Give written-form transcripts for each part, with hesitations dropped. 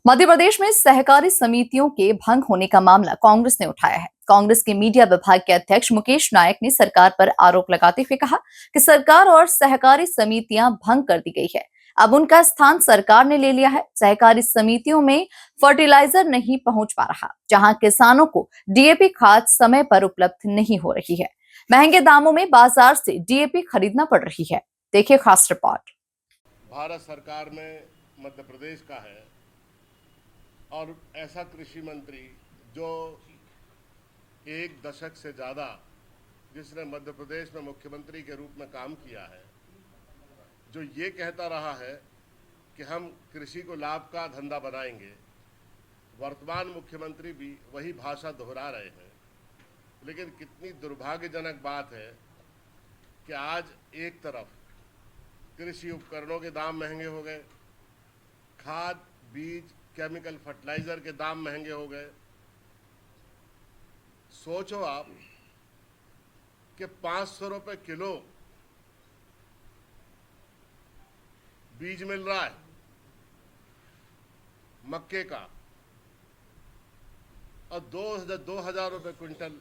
मध्य प्रदेश में सहकारी समितियों के भंग होने का मामला कांग्रेस ने उठाया है। कांग्रेस के मीडिया विभाग के अध्यक्ष मुकेश नायक ने सरकार पर आरोप लगाते हुए कहा कि सरकार और सहकारी समितियां भंग कर दी गई है। अब उनका स्थान सरकार ने ले लिया है। सहकारी समितियों में फर्टिलाइजर नहीं पहुंच पा रहा, जहां किसानों को डीएपी खाद समय पर उपलब्ध नहीं हो रही है। महंगे दामों में बाजार से डीएपी खरीदना पड़ रही है। देखिए खास रिपोर्ट। भारत सरकार में मध्य प्रदेश का है और ऐसा कृषि मंत्री जो एक दशक से ज़्यादा जिसने मध्य प्रदेश में मुख्यमंत्री के रूप में काम किया है, जो ये कहता रहा है कि हम कृषि को लाभ का धंधा बनाएंगे, वर्तमान मुख्यमंत्री भी वही भाषा दोहरा रहे हैं। लेकिन कितनी दुर्भाग्यजनक बात है कि आज एक तरफ कृषि उपकरणों के दाम महंगे हो गए, खाद, बीज, केमिकल फर्टिलाइजर के दाम महंगे हो गए। सोचो आप कि 500 रुपये किलो बीज मिल रहा है मक्के का और 2000 रुपये क्विंटल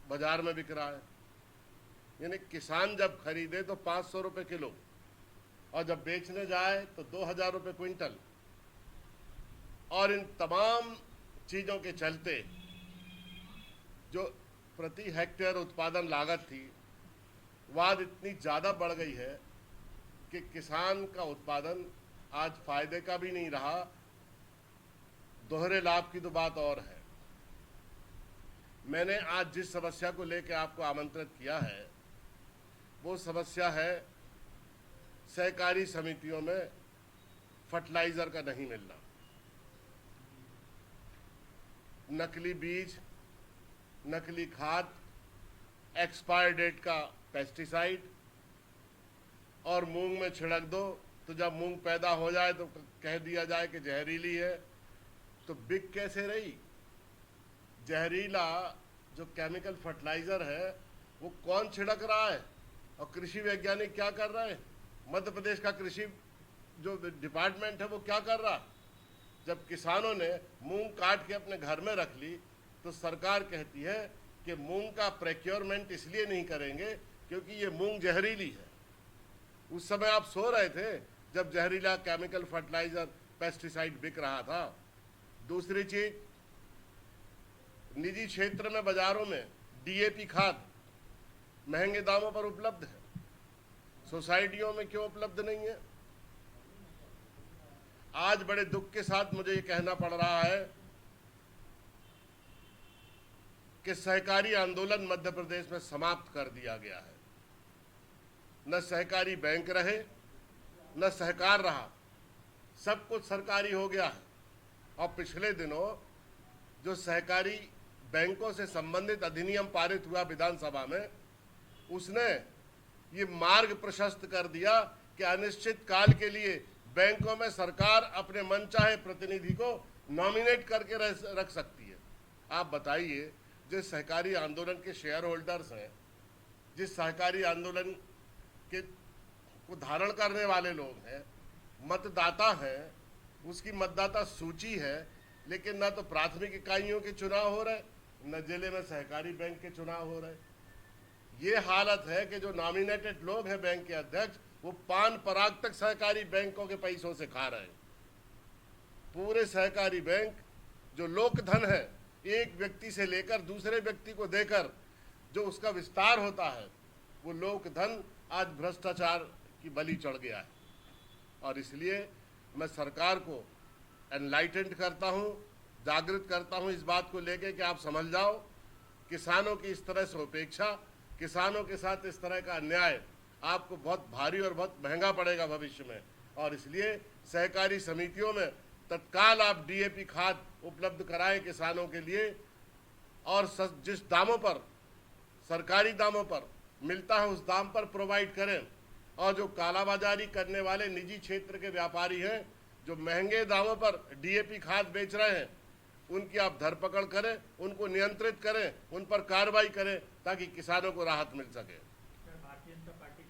बाजार में बिक रहा है। यानी किसान जब खरीदे तो 500 रुपये किलो और जब बेचने जाए तो 2000 रुपये क्विंटल। और इन तमाम चीज़ों के चलते जो प्रति हेक्टेयर उत्पादन लागत थी वह इतनी ज़्यादा बढ़ गई है कि किसान का उत्पादन आज फायदे का भी नहीं रहा, दोहरे लाभ की तो बात और है। मैंने आज जिस समस्या को लेकर आपको आमंत्रित किया है वो समस्या है सहकारी समितियों में फर्टिलाइजर का नहीं मिलना, नकली बीज, नकली खाद, एक्सपायर डेट का पेस्टिसाइड और मूंग में छिड़क दो तो जब मूंग पैदा हो जाए तो कह दिया जाए कि जहरीली है। तो बिक कैसे रही? जहरीला जो केमिकल फर्टिलाइजर है वो कौन छिड़क रहा है और कृषि वैज्ञानिक क्या कर रहे हैं? मध्य प्रदेश का कृषि जो डिपार्टमेंट है वो क्या कर रहा? जब किसानों ने मूंग काट के अपने घर में रख ली तो सरकार कहती है कि मूंग का प्रोक्योरमेंट इसलिए नहीं करेंगे क्योंकि ये मूंग जहरीली है। उस समय आप सो रहे थे जब जहरीला केमिकल फर्टिलाइजर पेस्टिसाइड बिक रहा था। दूसरी चीज, निजी क्षेत्र में बाजारों में डीएपी खाद महंगे दामों पर उपलब्ध है, सोसाइटियों में क्यों उपलब्ध नहीं है? आज बड़े दुख के साथ मुझे ये कहना पड़ रहा है कि सहकारी आंदोलन मध्य प्रदेश में समाप्त कर दिया गया है। न सहकारी बैंक रहे न सहकार रहा, सब कुछ सरकारी हो गया है। और पिछले दिनों जो सहकारी बैंकों से संबंधित अधिनियम पारित हुआ विधानसभा में, उसने ये मार्ग प्रशस्त कर दिया कि अनिश्चित काल के लिए बैंकों में सरकार अपने मनचाहे प्रतिनिधि को नॉमिनेट करके रख सकती है। आप बताइए, जो सहकारी आंदोलन के शेयर होल्डर्स हैं, जिस सहकारी आंदोलन के को धारण करने वाले लोग हैं, मतदाता हैं, उसकी मतदाता सूची है, लेकिन न तो प्राथमिक इकाइयों के चुनाव हो रहे, न जिले में सहकारी बैंक के चुनाव हो रहे। ये हालत है कि जो नॉमिनेटेड लोग हैं बैंक के अध्यक्ष, वो पान पराग तक सहकारी बैंकों के पैसों से खा रहे हैं। पूरे सहकारी बैंक जो लोकधन है, एक व्यक्ति से लेकर दूसरे व्यक्ति को देकर जो उसका विस्तार होता है, वो लोकधन आज भ्रष्टाचार की बलि चढ़ गया है। और इसलिए मैं सरकार को एनलाइटेंड करता हूँ, जागृत करता हूँ इस बात को लेकर कि आप समझ जाओ, किसानों की इस तरह से उपेक्षा, किसानों के साथ इस तरह का अन्याय आपको बहुत भारी और बहुत महंगा पड़ेगा भविष्य में। और इसलिए सहकारी समितियों में तत्काल आप डीएपी खाद उपलब्ध कराएं किसानों के लिए, और जिस दामों पर, सरकारी दामों पर मिलता है उस दाम पर प्रोवाइड करें। और जो कालाबाजारी करने वाले निजी क्षेत्र के व्यापारी हैं, जो महंगे दामों पर डीएपी खाद बेच रहे हैं, उनकी आप धरपकड़ करें, उनको नियंत्रित करें, उन पर कार्रवाई करें ताकि किसानों को राहत मिल सके।